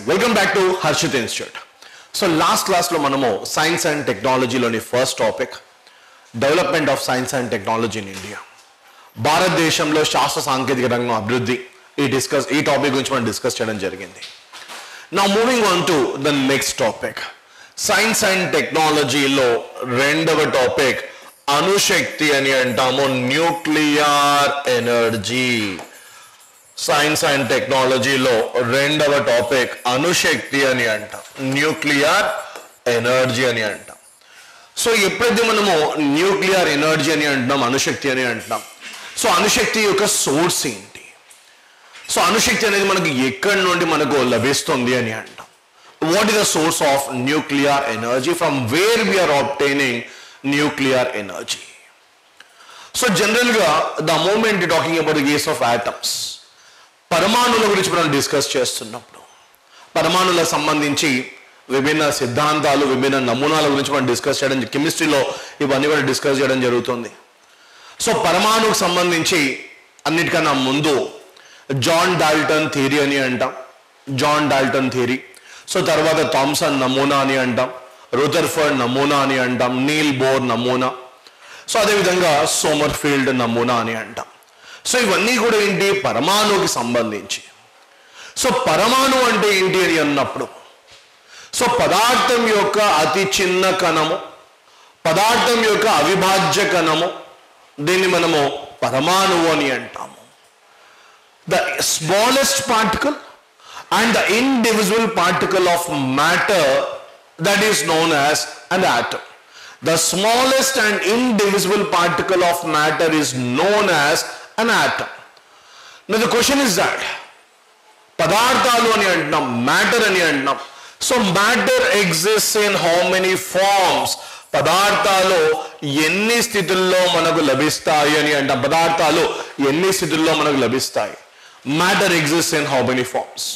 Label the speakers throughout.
Speaker 1: Welcome back to Harshit Institute. So last class lo manamu science and technology loni first topic development of science and technology in India. భారతదేశంలో శాస్త్ర సాంకేతిక రంగం అభివృద్ధి ఈ topic గురించి మనం డిస్కస్ చేయడం జరిగింది. Now moving on to the next topic. Science and technology లో రెండవ టాపిక్ అణుశక్తి అని అంటాము, న్యూక్లియర్ ఎనర్జీ. సైన్స్ అండ్ టెక్నాలజీలో రెండవ టాపిక్ అణుశక్తి అని అంటాం, న్యూక్లియర్ ఎనర్జీ అని అంటాం. సో ఎప్పుడైతే మనము న్యూక్లియర్ ఎనర్జీ అని అంటున్నాం, అణుశక్తి అని అంటున్నాం, సో అణుశక్తి యొక్క సోర్స్ ఏంటి? సో అణుశక్తి అనేది మనకి ఎక్కడి నుండి మనకు లభిస్తుంది అని అంటాం. What is the source of nuclear energy, from where we are obtaining nuclear energy? So జనరల్గా the moment talking about the case of atoms, పరమాణుల గురించి మనం డిస్కస్ చేస్తున్నప్పుడు పరమాణులకు సంబంధించి విభిన్న సిద్ధాంతాలు, విభిన్న నమూనాల గురించి మనం డిస్కస్ చేయడం, కెమిస్ట్రీలో ఇవన్నీ కూడా డిస్కస్ చేయడం జరుగుతుంది. సో పరమాణుకు సంబంధించి అన్నిటికన్నా ముందు జాన్ డాల్టన్ థియరీ అని అంటాం, జాన్ డాల్టన్ థియరీ. సో తర్వాత థామ్సన్ నమూనా అని అంటాం, రూథర్ఫర్డ్ నమూనా అని అంటాం, నీల్ బోర్ నమూనా, సో అదేవిధంగా సోమర్ఫీల్డ్ నమూనా అని అంటాం. సో ఇవన్నీ కూడా ఏంటి? పరమాణువుకి సంబంధించి. సో పరమాణు అంటే ఏంటి అని అన్నప్పుడు, సో పదార్థం యొక్క అతి చిన్న కణము, పదార్థం యొక్క అవిభాజ్య కణము, దీన్ని మనము పరమాణువు అని అంటాము. The smallest particle and the individual particle of matter, that is known as an atom. The smallest and indivisible particle of matter is known as an atom. Now the question is that పదార్థాలు అని అంటున్నాం, matter అని అంటున్నాం. So matter exists in how many forms? పదార్థాలు ఎన్ని స్థితుల్లో మనకు లభిస్తాయి అని అంటాం. పదార్థాలు ఎన్ని స్థితుల్లో మనకు లభిస్తాయి? Matter exists in how many forms?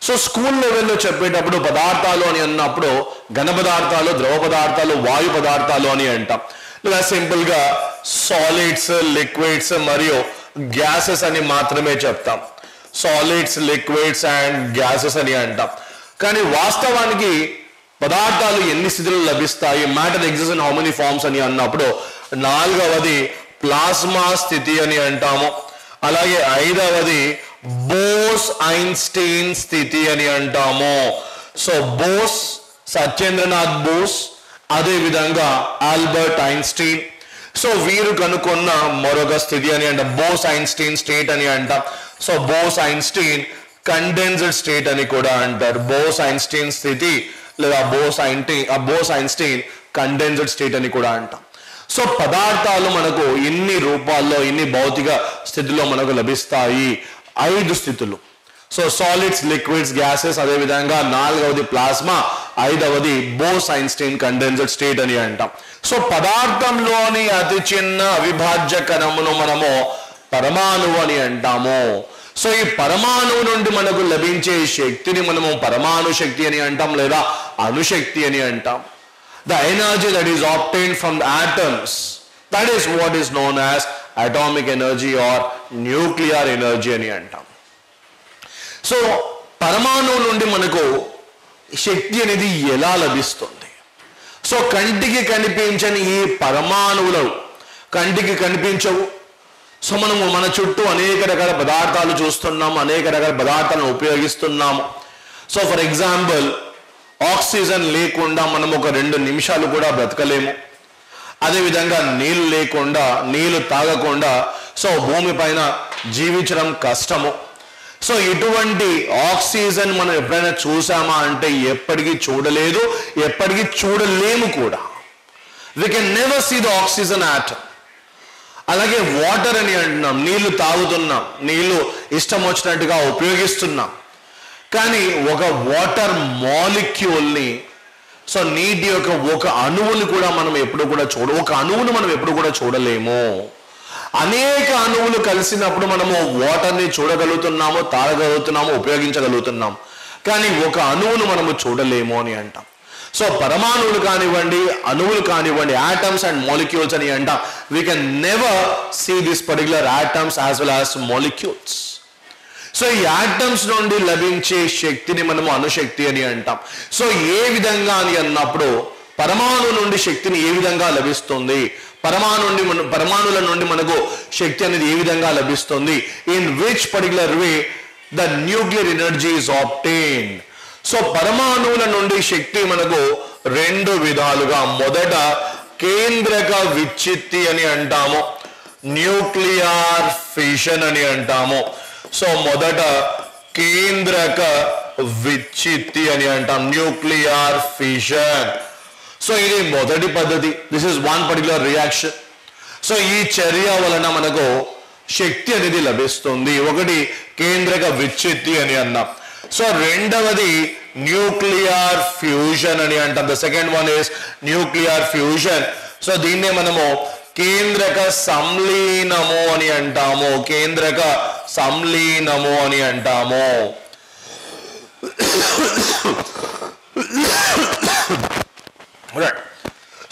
Speaker 1: So school లెవెల్లో చెప్పేటప్పుడు పదార్థాలు అని అన్నప్పుడు ఘన పదార్థాలు, ద్రవ పదార్థాలు, వాయు పదార్థాలు అని అంటాం. లేదా సింపుల్గా సాలిడ్స్, లిక్విడ్స్ మరియు గ్యాసెస్ అని మాత్రమే చెప్తాం. సాలిడ్స్, లిక్విడ్స్ అండ్ గ్యాసెస్ అని అంటాం. కానీ వాస్తవానికి పదార్థాలు ఎన్ని స్థితులు లభిస్తాయి, matter exist in how many forms అని అన్నప్పుడు నాలుగవది ప్లాస్మా స్థితి అని అంటాము. అలాగే ఐదవది బోస్ ఐన్స్టీన్ స్థితి అని అంటాము. సో బోస్, సత్యేంద్రనాథ్ బోస్, అదే విధంగా ఆల్బర్ట్ ఐన్స్టీన్, సో వీరు కనుక్కున్న మరొక స్థితి అని అంటాం, బోస్ ఐన్స్టీన్ స్టేట్ అని అంటాం. So Bose Einstein condensed state అని కూడా అంటారు. బోస్ ఐన్స్టీన్ స్థితి లేదా బోస్ ఐన్స్టీన్ కండెన్స్డ్ స్టేట్ అని కూడా అంటాం. సో పదార్థాలు మనకు ఇన్ని రూపాల్లో, ఇన్ని భౌతిక స్థితిలో మనకు లభిస్తాయి, 5 స్థితులు. సో సాలిడ్స్, లిక్విడ్స్, గ్యాసెస్, అదేవిధంగా నాలుగవది ప్లాస్మా, ఐదవది బోస్ ఐన్స్టీన్ కండెన్స్డ్ స్టేట్ అని అంటాం. సో పదార్థంలోని అతి చిన్న అవిభాజ్య కణమును మనము పరమాణువు అని అంటాము. సో ఈ పరమాణువు నుండి మనకు లభించే శక్తిని మనము పరమాణు శక్తి అని అంటాం లేదా అణుశక్తి అని అంటాం. The energy that is obtained from the atoms, that is what is known as atomic energy or nuclear energy అని అంటాం. సో పరమాణువు నుండి మనకు శక్తి అనేది ఎలా లభిస్తుంది? సో కంటికి కనిపించని ఈ పరమాణువులు కంటికి కనిపించవు. సో మనము మన చుట్టూ అనేక రకాల పదార్థాలు చూస్తున్నాము, అనేక రకాల పదార్థాలను ఉపయోగిస్తున్నాము. సో ఫర్ ఎగ్జాంపుల్, ఆక్సిజన్ లేకుండా మనం ఒక 2 నిమిషాలు కూడా బ్రతకలేము. అదేవిధంగా నీళ్ళు లేకుండా, నీళ్ళు తాగకుండా సో భూమి పైన జీవించడం కష్టము. సో ఇటువంటి ఆక్సిజన్ మనం ఎప్పుడైనా చూసామా అంటే ఎప్పటికీ చూడలేదు, ఎప్పటికీ చూడలేము కూడా. We can never see the oxygen atom. అలాగే వాటర్ అని అంటున్నాం, నీళ్లు తాగుతున్నాం, నీళ్లు ఇష్టం వచ్చినట్టుగా ఉపయోగిస్తున్నాం. కానీ ఒక వాటర్ మాలిక్యూల్ని, సో నీటి యొక్క ఒక అణువుని కూడా మనం ఎప్పుడు కూడా ఒక అణువును మనం ఎప్పుడు కూడా చూడలేము. అనేక అణువులు కలిసినప్పుడు మనము వాటర్ని చూడగలుగుతున్నాము, తాగగలుగుతున్నాము, ఉపయోగించగలుగుతున్నాం. కానీ ఒక అణువును మనము చూడలేము అని అంటాం. సో పరమాణువులు కానివ్వండి, అణువులు కానివ్వండి, ఆటమ్స్ అండ్ మాలిక్యూల్స్ అని అంటాం. We can never see this particular atoms as well as molecules. So ఈ యాటమ్స్ నుండి లభించే శక్తిని మనము అణుశక్తి అని అంటాం. సో ఏ విధంగా అని అన్నప్పుడు పరమాణు నుండి శక్తిని ఏ విధంగా లభిస్తుంది, పరమాణుల నుండి మనకు శక్తి అనేది ఏ విధంగా లభిస్తుంది, in which particular way the nuclear energy is obtained. So పరమాణువుల నుండి శక్తి మనకు రెండు విధాలుగా, మొదట కేంద్రక విచ్ఛిత్తి అని అంటాము, న్యూక్లియర్ ఫిషన్ అని అంటాము. సో మొదట కేంద్రక విచ్ఛిత్తి అని అంటాం, న్యూక్లియర్ ఫిషన్. సో ఇది మొదటి పద్ధతి, this is one particular reaction. So ఈ చర్య వలన మనకు శక్తి అనేది లభిస్తుంది. ఒకటి కేంద్రక విచ్ఛిత్తి అని అన్నాం. సో రెండవది న్యూక్లియర్ ఫ్యూజన్ అని అంటాం. The second one is nuclear fusion. So దీన్నే మనము కేంద్రక సంలీనము అని అంటాము, కేంద్రక సంలీనము అని అంటాము.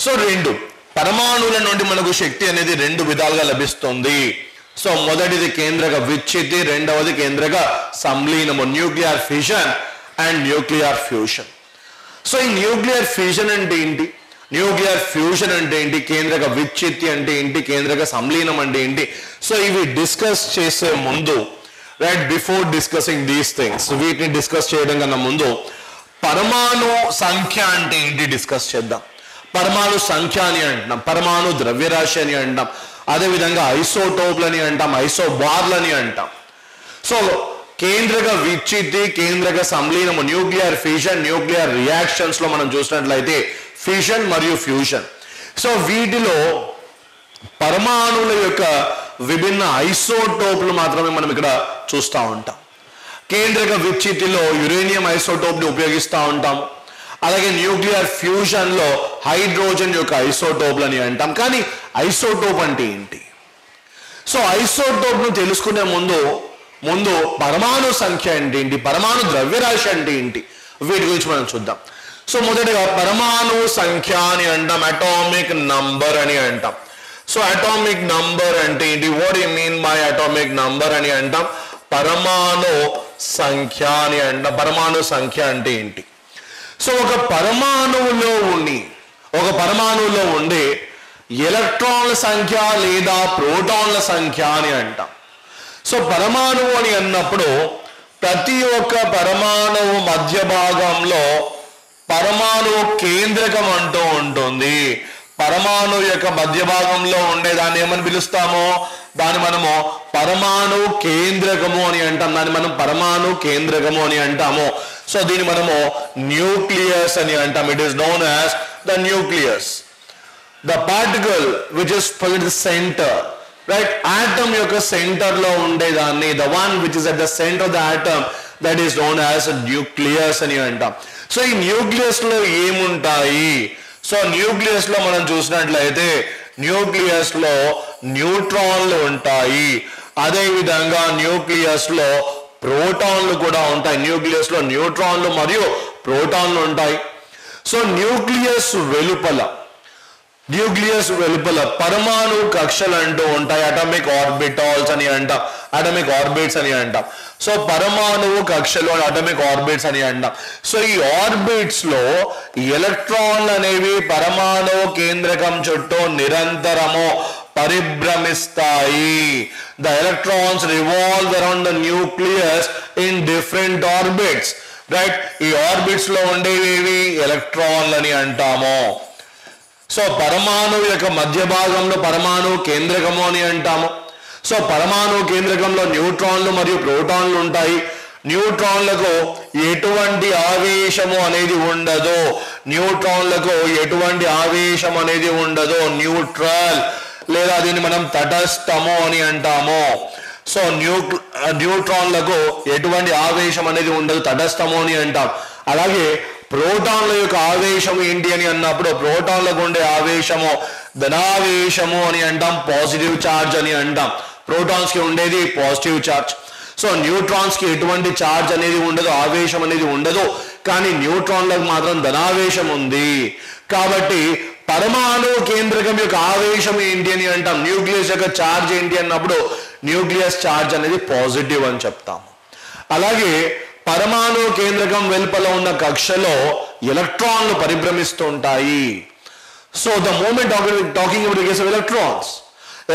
Speaker 1: సో రెండు పరమాణువుల నుండి మనకు శక్తి అనేది రెండు విధాలుగా లభిస్తుంది. సో మొదటిది కేంద్రక విచ్ఛిత్తి, రెండవది కేంద్రక సంలీనము, nuclear fission and nuclear fusion. So ఈ న్యూక్లియర్ ఫ్యూషన్ అంటే ఏంటి, న్యూక్లియర్ ఫ్యూషన్ అంటే ఏంటి, కేంద్రక విచ్ఛిత్తి అంటే ఏంటి, కేంద్రక సంలీనం అంటే ఏంటి, సో ఇవి డిస్కస్ చేసే ముందు, right, before discussing these things, వీటిని డిస్కస్ చేయడం కన్నా ముందు పరమాణు సంఖ్య అంటే ఏంటి డిస్కస్ చేద్దాం. పరమాణు సంఖ్య అని అంటున్నాం, పరమాణు ద్రవ్యరాశి అని అంటాం, అదేవిధంగా ఐసోటోప్లని అంటాం, ఐసోబార్లని అంటాం. సో కేంద్రక విచ్ఛిత్తి, కేంద్రక సంలీనము, న్యూక్లియర్ ఫిషన్, న్యూక్లియర్ రియాక్షన్స్ లో మనం చూసినట్లయితే ఫిషన్ మరియు ఫ్యూషన్. సో వీటిలో పరమాణువుల యొక్క విభిన్న ఐసోటోప్లు మాత్రమే మనం ఇక్కడ చూస్తూ ఉంటాం. కేంద్రక విచ్ఛిత్తిలో యురేనియం ఐసోటోప్ ని ఉపయోగిస్తూ ఉంటాం. అలాగే న్యూక్లియర్ ఫ్యూజన్ లో హైడ్రోజన్ యొక్క ఐసోటోప్లని అంటాం. కానీ ఐసోటోప్ అంటే ఏంటి? సో ఐసోటోప్ ను తెలుసుకునే ముందు పరమాణు సంఖ్య అంటే ఏంటి, పరమాణు ద్రవ్యరాశి అంటే ఏంటి, వీటి గురించి మనం చూద్దాం. సో మొదటగా పరమాణు సంఖ్య అని అంటాం, అటామిక్ నంబర్ అని అంటాం. సో అటామిక్ నంబర్ అంటే ఏంటి, what you mean by atomic number అని అంటాం. పరమాణు సంఖ్య అని అంటాం. పరమాణు సంఖ్య అంటే ఏంటి? సో ఒక పరమాణువులో ఉండే ఎలక్ట్రాన్ల సంఖ్య లేదా ప్రోటాన్ల సంఖ్య అని అంటాం. సో పరమాణువు అని అన్నప్పుడు ప్రతి ఒక్క పరమాణువు మధ్య భాగంలో పరమాణు కేంద్రకం అంటూ ఉంటుంది. పరమాణు యొక్క మధ్య భాగంలో ఉండే దాన్ని ఏమని పిలుస్తామో దాన్ని మనము పరమాణు కేంద్రకము అని అంటాం. దాన్ని మనం పరమాణు కేంద్రకము అని అంటాము. సో దీన్ని మనము న్యూక్లియస్ అని అంటాం. It is known as the nucleus. The particle which is for the centre, right, atom యొక్క సెంటర్ లో ఉండేదాన్ని, the one which is at the centre of the atom, that is known as nucleus అని అంటాం. So ఈ nucleus లో ఏముంటాయి? So nucleus లో మనం చూసినట్లయితే న్యూక్లియస్ లో న్యూట్రాన్లు ఉంటాయి. అదే విధంగా న్యూక్లియస్ లో ప్రోటాన్లు కూడా ఉంటాయి. న్యూక్లియస్ లో న్యూట్రాన్లు మరియు ప్రోటాన్లు ఉంటాయి. సో న్యూక్లియస్ వెలుపల పరమాణు కక్షలు అంటూ ఉంటాయి. అటామిక్ ఆర్బిటాల్స్ అని అంటాం, అటామిక్ ఆర్బిట్స్ అని అంటాం. సో పరమాణువు కక్షలు అటామిక్ ఆర్బిట్స్ అని అంటాం. సో ఈ ఆర్బిట్స్ లో ఎలక్ట్రాన్లు అనేవి పరమాణు కేంద్రకం చుట్టూ నిరంతరము పరిభ్రమిస్తాయి. The electrons revolve around the nucleus in different orbits, right. ఈ ఆర్బిట్స్ లో ఉండేవి ఎలక్ట్రాన్లు అని అంటాము. సో పరమాణు యొక్క మధ్య భాగంలో పరమాణు కేంద్రకము అని అంటాము. సో పరమాణు కేంద్రకంలో న్యూట్రాన్లు మరియు ప్రోటాన్లు ఉంటాయి. న్యూట్రాన్లకు ఎటువంటి ఆవేశము అనేది ఉండదు. న్యూట్రల్ లేదా దీన్ని మనం తటస్థము అని అంటాము. సో న్యూట్రాన్లకు ఎటువంటి ఆవేశం అనేది ఉండదు, తటస్థము అని అంటాం. అలాగే ప్రోటాన్ల యొక్క ఆవేశం ఏంటి అని అన్నప్పుడు ప్రోటాన్లకు ఉండే ఆవేశము ధనావేశము అని అంటాం, పాజిటివ్ చార్జ్ అని అంటాం. ప్రోటాన్స్ కి ఉండేది పాజిటివ్ చార్జ్. సో న్యూట్రాన్స్ కి ఎటువంటి చార్జ్ అనేది ఉండదు, ఆవేశం అనేది ఉండదు. కానీ న్యూట్రాన్లకు మాత్రం ధనావేశం ఉంది. కాబట్టి పరమాణు కేంద్రకం యొక్క ఆవేశం ఏంటి అని అంటాం. న్యూక్లియస్ యొక్క చార్జ్ ఏంటి అన్నప్పుడు న్యూక్లియస్ చార్జ్ అనేది పాజిటివ్ అని చెప్తాము. అలాగే పరమాణు కేంద్రకం వెలుపల ఉన్న కక్షలో ఎలక్ట్రాన్లు పరిభ్రమిస్తూ ఉంటాయి. So the moment talking about the case of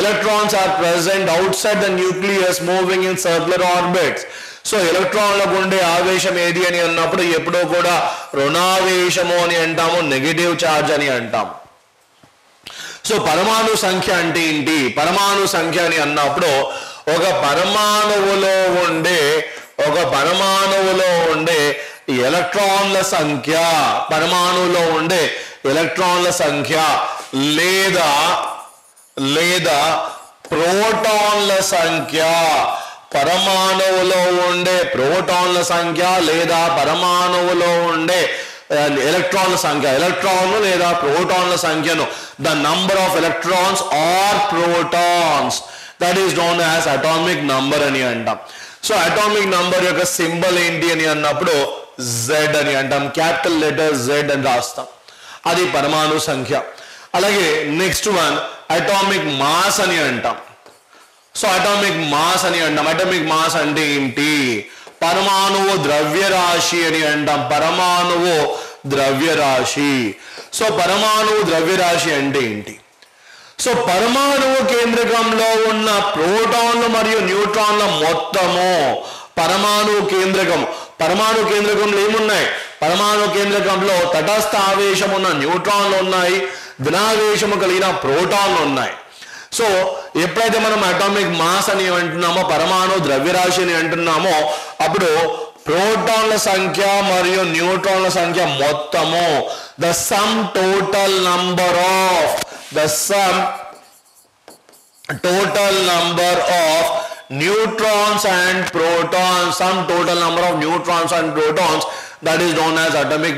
Speaker 1: electrons are present outside the nucleus moving in circular orbits. So ఎలక్ట్రాన్లకు ఉండే ఆవేశం ఏది అని అన్నప్పుడు ఎప్పుడో కూడా రుణావేశము అని అంటాము, నెగటివ్ ఛార్జ్ అని అంటాము. సో పరమాణు సంఖ్య అంటే ఏంటి? పరమాణు సంఖ్య అని అన్నప్పుడు ఒక పరమాణువులో ఉండే ఎలక్ట్రాన్ల సంఖ్య, పరమాణువులో ఉండే ఎలక్ట్రాన్ల సంఖ్య లేదా ప్రోటాన్ల సంఖ్య, పరమాణువులో ఉండే ప్రోటాన్ల సంఖ్య లేదా పరమాణువులో ఉండే ఎలక్ట్రాన్ల సంఖ్య, ఎలక్ట్రాన్లు లేదా ప్రోటాన్ల సంఖ్యను the number of electrons or protons that is known as atomic number అని అంటాం. సో అటామిక్ నంబర్ యొక్క సింబల్ ఏంటి అని అన్నప్పుడు Z అని అంటాం, క్యాపిటల్ లెటర్ Z అని రాస్తాం, అది పరమాణు సంఖ్య. అలాగే నెక్స్ట్ వన్ అటామిక్ మాస్ అని అంటాం. సో అటామిక్ మాస్ అని అంటాం. అటామిక్ మాస్ అంటే ఏంటి? పరమాణువు ద్రవ్యరాశి అని అంటాం, పరమాణువు ద్రవ్యరాశి. సో పరమాణువు ద్రవ్యరాశి అంటే ఏంటి? సో పరమాణువు కేంద్రకంలో ఉన్న ప్రోటాన్లు మరియు న్యూట్రాన్ల మొత్తము పరమాణు కేంద్రకంలో ఏమున్నాయి? పరమాణు కేంద్రకంలో తటస్థ ఆవేశం ఉన్న న్యూట్రాన్లు ఉన్నాయి, ధనావేశము కలిగిన ప్రోటాన్లు ఉన్నాయి. సో ఎప్పుడైతే మనం అటామిక్ మాస్ అని అంటున్నామో, పరమాణు ద్రవ్యరాశి అని అంటున్నామో, అప్పుడు ప్రోటాన్ల సంఖ్య మరియు న్యూట్రాన్ల సంఖ్య మొత్తము the sum total number of neutrons and protons, some total number of neutrons and protons, that is known as atomic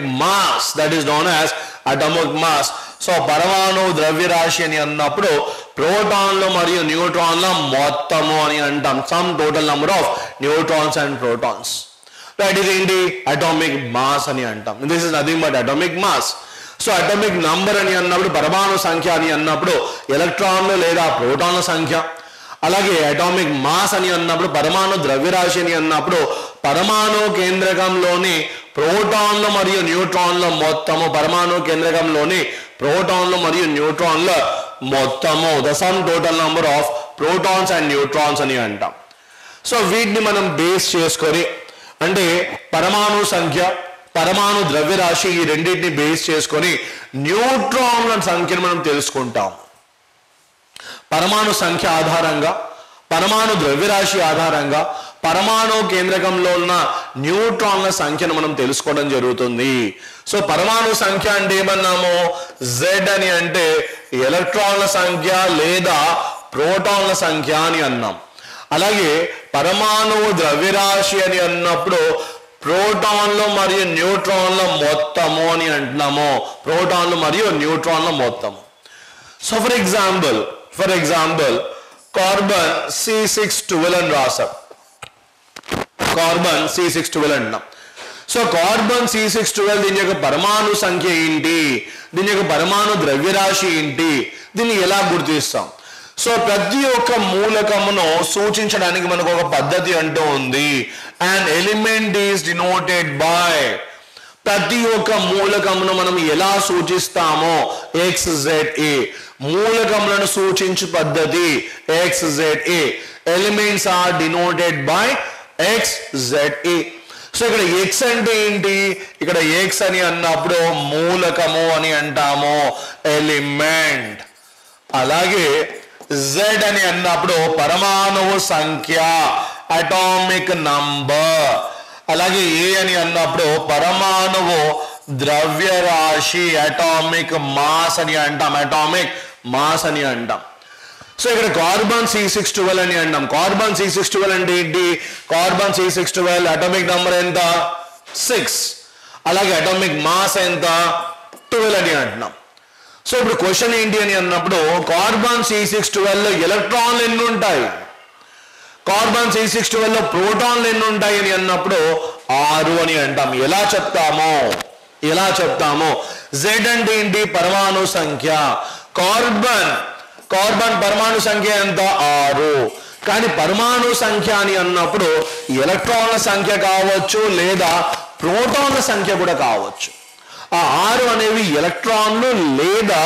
Speaker 1: mass. So పరమాణు ద్రవ్యరాశి అని అన్నప్పుడు ప్రోటాన్లు మరియు న్యూట్రాన్ల మొత్తము అని అంటాం, sum total number of neutrons and protons. Right, ఇది ఏంటి? అటామిక్ మాస్ అని అంటాం. This is nothing but atomic mass. So atomic number అని అన్నప్పుడు, పరమాణు సంఖ్య అని అన్నప్పుడు ఎలక్ట్రాన్లు లేదా ప్రోటాన్ల సంఖ్య. అలాగే అటామిక్ మాస్ అని అన్నప్పుడు పరమాణు ద్రవ్యరాశి అని అన్నప్పుడు పరమాణు కేంద్రకంలోని ప్రోటాన్లు మరియు న్యూట్రాన్ల మొత్తము, పరమాణు కేంద్రకంలోని ప్రోటాన్లు మరియు న్యూట్రాన్ల మొత్తము the sum total number of protons and neutrons అని అంటాం. సో వీటిని మనం బేస్ చేసుకొని, అంటే పరమాణు సంఖ్య, పరమాణు ద్రవ్యరాశి, ఈ రెండింటిని బేస్ చేసుకొని న్యూట్రాన్ల సంఖ్యను మనం తెలుసుకుంటాం. పరమాణు సంఖ్య ఆధారంగా, పరమాణు ద్రవ్యరాశి ఆధారంగా పరమాణు కేంద్రకంలో ఉన్న న్యూట్రాన్ల సంఖ్యను మనం తెలుసుకోవడం జరుగుతుంది. సో పరమాణు సంఖ్య అంటే ఏమన్నాము? Z అని అంటే ఎలక్ట్రాన్ల సంఖ్య లేదా ప్రోటాన్ల సంఖ్య అని అన్నాం. అలాగే పరమాణు ద్రవ్యరాశి అని అన్నప్పుడు ప్రోటాన్లు మరియు న్యూట్రాన్ల మొత్తము అని అంటున్నాము, ప్రోటాన్లు మరియు న్యూట్రాన్ల మొత్తము. So for example carbon C612 అని రాసాం, కార్బన్ C612 అంటున్నాం. సో కార్బన్ C612 దీని యొక్క పరమాణు సంఖ్య ఏంటి? దీని యొక్క పరమాణు ద్రవ్యరాశి ఏంటి? దీన్ని ఎలా గుర్తిస్తాం? సో ప్రతి ఒక్క మూలకమును సూచించడానికి మనకు ఒక పద్ధతి అంటూ ఉంది. And element is denoted by, ప్రతి ఒక్క మూలకమును మనం ఎలా సూచిస్తామో XZA, మూలకములను సూచించు పద్ధతి XZA. Elements are denoted by XZA. So ఇక్కడ X అంటే ఏంటి? ఇక్కడ X అని అన్నప్పుడు మూలకము అని అంటాము, ఎలిమెంట్. అలాగే Z అని అన్నప్పుడు పరమాణువు సంఖ్య, అటామిక్ నంబర్. అలాగే A అని అన్నప్పుడు పరమాణువు ద్రవ్యరాశి, అటామిక్ మాస్ అని అంటాం, అటామిక్ మాస్ అని అంటాం. సో ఇక్కడ కార్బన్ C612 అని అంటాం. కార్బన్ C612 అంటే ఏంటి? కార్బన్ C612 అటామిక్ నంబర్ ఎంత? 6. అలాగే అటామిక్ మాస్ ఎంత? 12 అని అంటున్నాం. సో ఇప్పుడు క్వశ్చన్ ఏంటి అని అన్నప్పుడు కార్బన్ C612 లో ఎలక్ట్రాన్లు ఎన్ని ఉంటాయి, కార్బన్ C612 లో ప్రోటాన్లు ఎన్ని ఉంటాయి అని అన్నప్పుడు 6 అని అంటాం. ఎలా చెప్తాము? Z అంటే ఏంటి? పరమాణు సంఖ్య. కార్బన్ పరమాణు సంఖ్య ఎంత? 6. కానీ పరమాణు సంఖ్య అని అన్నప్పుడు ఎలక్ట్రాన్ల సంఖ్య కావచ్చు లేదా ప్రోటాన్ల సంఖ్య కూడా కావచ్చు. ఆ 6 అనేవి ఎలక్ట్రాన్లు లేదా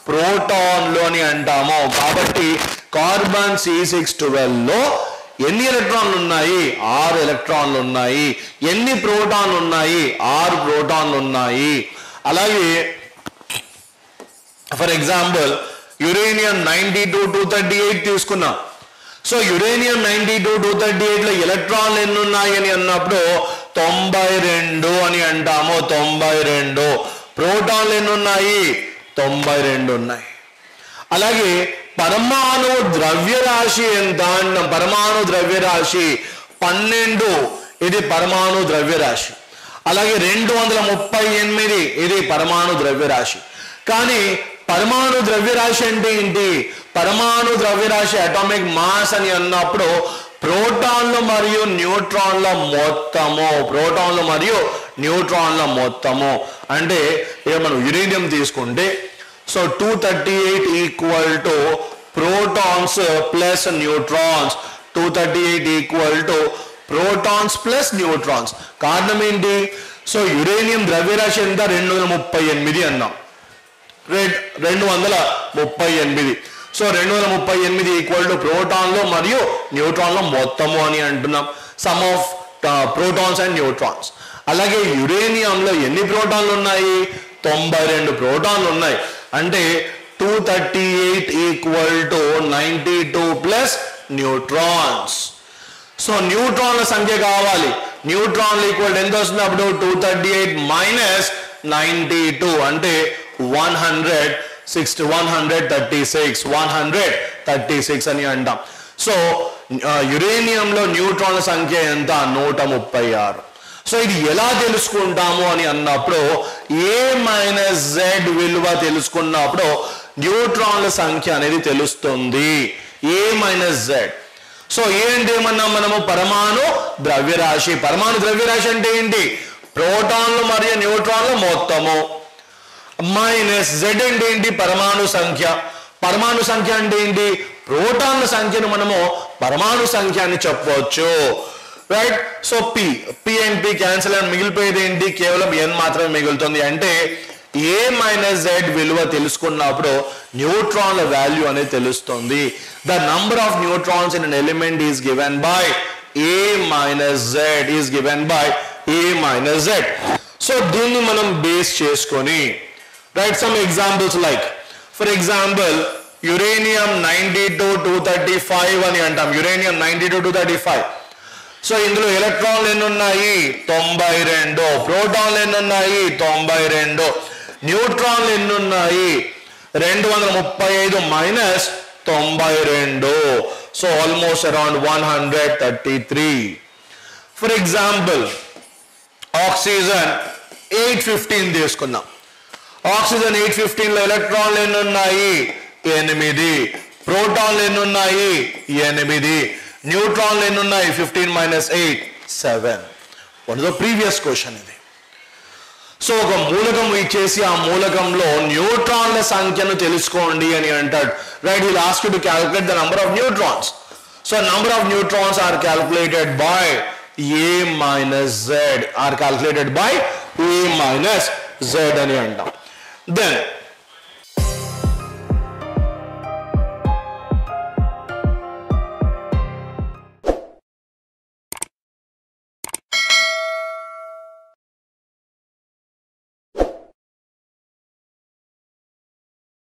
Speaker 1: ప్రోటాన్లు అని అంటాము. కాబట్టి కార్బన్ C612 లో ఎన్ని ఎలక్ట్రాన్లు ఉన్నాయి? 6 ఎలక్ట్రాన్లు ఉన్నాయి. ఎన్ని ప్రోటాన్లు ఉన్నాయి? 6 ప్రోటాన్లు ఉన్నాయి. అలాగే ఫర్ ఎగ్జాంపుల్ యురేనియం 92-238 తీసుకున్నాం. సో యురేనియం 92-238 లో ఎలక్ట్రాన్లు ఎన్ని ఉన్నాయి అని అన్నప్పుడు 92 అని అంటాము. 92. ప్రోటాన్లు ఎన్ని ఉన్నాయి? 92 ఉన్నాయి. అలాగే పరమాణు ద్రవ్యరాశి ఎంత అన్నాం? పరమాణు ద్రవ్యరాశి 12, ఇది పరమాణు ద్రవ్యరాశి. అలాగే 238 ఇది పరమాణు ద్రవ్యరాశి. కానీ పరమాణు ద్రవ్యరాశి అంటే ఏంటి? పరమాణు ద్రవ్యరాశి అటామిక్ మాస్ అని అన్నప్పుడు ప్రోటాన్లు మరియు న్యూట్రాన్ల మొత్తము. ప్రోటాన్లు మరియు న్యూట్రాన్ల మొత్తము అంటే మనం యురేనియం తీసుకుంటే so 238 equal to protons plus neutrons. 238 equal to protons plus neutrons. కారణం ఏంటి? సో యురేనియం ద్రవ్యరాశి ఎంత? 238 అన్నాం. 238. సో 238 ఈక్వల్ టు ప్రోటాన్లు మరియు న్యూట్రాన్ల మొత్తము అని అంటున్నాం. Some of protons and neutrons. అలాగే యురేనియంలో ఎన్ని ప్రోటాన్లు ఉన్నాయి? 92 ప్రోటాన్లు ఉన్నాయి. అంటే 238 equal to 92 plus neutrons. So న్యూట్రాన్ల సంఖ్య కావాలి. న్యూట్రాన్లు ఈక్వల్ ఎంత వస్తుంది అప్పుడు? 238 మైనస్ 92 అంటే 136 అని అంటాం. సో యురేనియంలో న్యూట్రాన్ల సంఖ్య ఎంత? 136. సో ఇది ఎలా తెలుసుకుంటాము అని అన్నప్పుడు A-Z విలువ తెలుసుకున్నప్పుడు న్యూట్రాన్ల సంఖ్య అనేది తెలుస్తుంది. A-Z. సో ఏంటి ఏమన్నాం మనము? పరమాణు ద్రవ్యరాశి. పరమాణు ద్రవ్యరాశి అంటే ఏంటి? ప్రోటాన్లు మరియు న్యూట్రాన్ల మొత్తము. మైనస్ Z అంటే ఏంటి? పరమాణు సంఖ్య. పరమాణు సంఖ్య అంటే ఏంటి? ప్రోటాన్ల సంఖ్యను మనము పరమాణు సంఖ్య అని చెప్పవచ్చు. Right. So P and P cancel అని మిగిలిపోయేది ఏంటి? కేవలం N మాత్రమే మిగులుతుంది. అంటే A-Z విలువ తెలుసుకున్నప్పుడు న్యూట్రాన్ల వాల్యూ అనేది తెలుస్తుంది. The number of neutrons in an element is given by A-Z is given by A-Z. So దీన్ని మనం బేస్ చేసుకొని write some examples like for example uranium 92-235 అని అంటాం. యురేనియం 92-235. సో ఇందులో ఎలక్ట్రాన్లు ఎన్ని ఉన్నాయి? 92. ప్రోటాన్లు ఎన్ని ఉన్నాయి? 92. న్యూట్రాన్లు ఎన్ని ఉన్నాయి? 235 minus 92. So almost around 133. For example oxygen 815 తీసుకుందాం. ఆక్సిజన్ 815 లో ఎలక్ట్రాన్లు ఎన్ని ఉన్నాయి? 8. ప్రోటాన్లు ఎన్ని ఉన్నాయి? 8. న్యూట్రాన్లు ఎన్ని ఉన్నాయి? 15 minus 8 7. One of the previous question ఇది. సో ఒక మూలకం ఇచ్చేసి ఆ మూలకంలో న్యూట్రాన్ల సంఖ్యను తెలుసుకోండి అని అంటాడు. Right. Will ask you to calculate the number of neutrons. So number of neutrons are calculated by A-Z. Are calculated by A-Z అని అంటాం. దెన్